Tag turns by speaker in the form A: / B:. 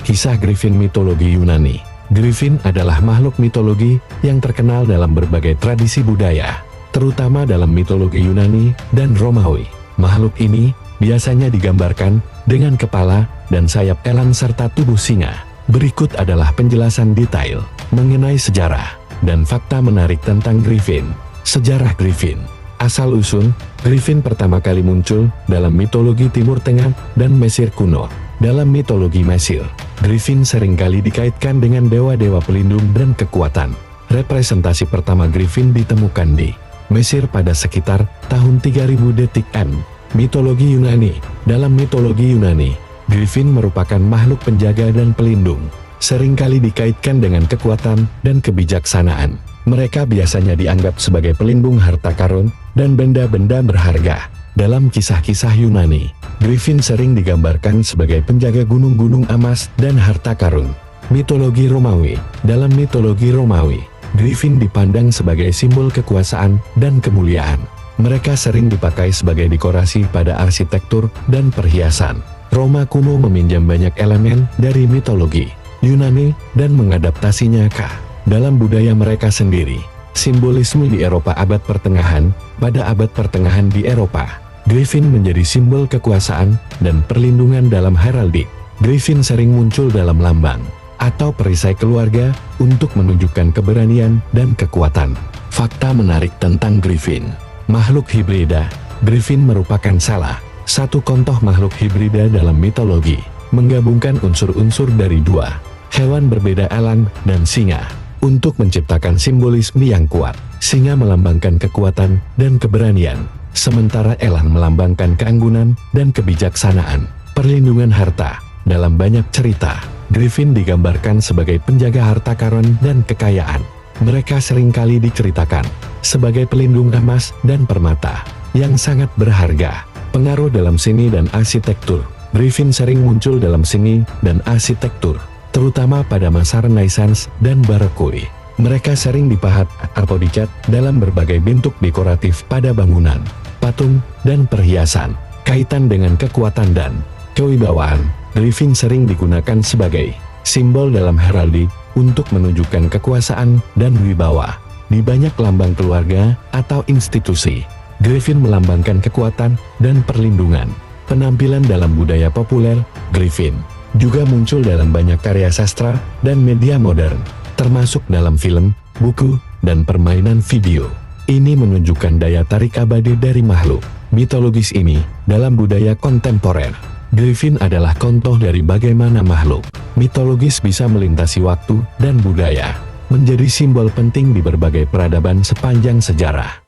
A: Kisah Griffin mitologi Yunani. Griffin adalah makhluk mitologi yang terkenal dalam berbagai tradisi budaya, terutama dalam mitologi Yunani dan Romawi. Makhluk ini biasanya digambarkan dengan kepala dan sayap elang serta tubuh singa. Berikut adalah penjelasan detail mengenai sejarah dan fakta menarik tentang Griffin. Sejarah Griffin. Asal-usul, Griffin pertama kali muncul dalam mitologi Timur Tengah dan Mesir kuno. Dalam mitologi Mesir, Griffin seringkali dikaitkan dengan dewa-dewa pelindung dan kekuatan. Representasi pertama Griffin ditemukan di Mesir pada sekitar tahun 3000 DTM. Mitologi Yunani. Dalam mitologi Yunani, Griffin merupakan makhluk penjaga dan pelindung. Seringkali dikaitkan dengan kekuatan dan kebijaksanaan. Mereka biasanya dianggap sebagai pelindung harta karun dan benda-benda berharga. Dalam kisah-kisah Yunani, Griffin sering digambarkan sebagai penjaga gunung-gunung emas dan harta karun. Mitologi Romawi. Dalam mitologi Romawi, Griffin dipandang sebagai simbol kekuasaan dan kemuliaan. Mereka sering dipakai sebagai dekorasi pada arsitektur dan perhiasan. Roma kuno meminjam banyak elemen dari mitologi Yunani dan mengadaptasinya ke dalam budaya mereka sendiri. Simbolisme di Eropa abad pertengahan. Pada abad pertengahan di Eropa, Griffin menjadi simbol kekuasaan dan perlindungan dalam heraldik. Griffin sering muncul dalam lambang atau perisai keluarga untuk menunjukkan keberanian dan kekuatan. Fakta menarik tentang Griffin. Makhluk hibrida. Griffin merupakan salah satu contoh makhluk hibrida dalam mitologi, menggabungkan unsur-unsur dari dua hewan berbeda, elang dan singa, untuk menciptakan simbolisme yang kuat. Singa melambangkan kekuatan dan keberanian, sementara elang melambangkan keanggunan dan kebijaksanaan. Perlindungan harta. Dalam banyak cerita, Griffin digambarkan sebagai penjaga harta karun dan kekayaan. Mereka seringkali diceritakan sebagai pelindung emas dan permata yang sangat berharga. Pengaruh dalam seni dan arsitektur. Griffin sering muncul dalam seni dan arsitektur, terutama pada masa Renaissance dan Baroque. Mereka sering dipahat atau dicat dalam berbagai bentuk dekoratif pada bangunan, patung, dan perhiasan. Kaitan dengan kekuatan dan kewibawaan, Griffin sering digunakan sebagai simbol dalam heraldik untuk menunjukkan kekuasaan dan wibawa. Di banyak lambang keluarga atau institusi, Griffin melambangkan kekuatan dan perlindungan. Penampilan dalam budaya populer, Griffin juga muncul dalam banyak karya sastra dan media modern, termasuk dalam film, buku, dan permainan video. Ini menunjukkan daya tarik abadi dari makhluk mitologis ini dalam budaya kontemporer. Griffin adalah contoh dari bagaimana makhluk mitologis bisa melintasi waktu dan budaya, menjadi simbol penting di berbagai peradaban sepanjang sejarah.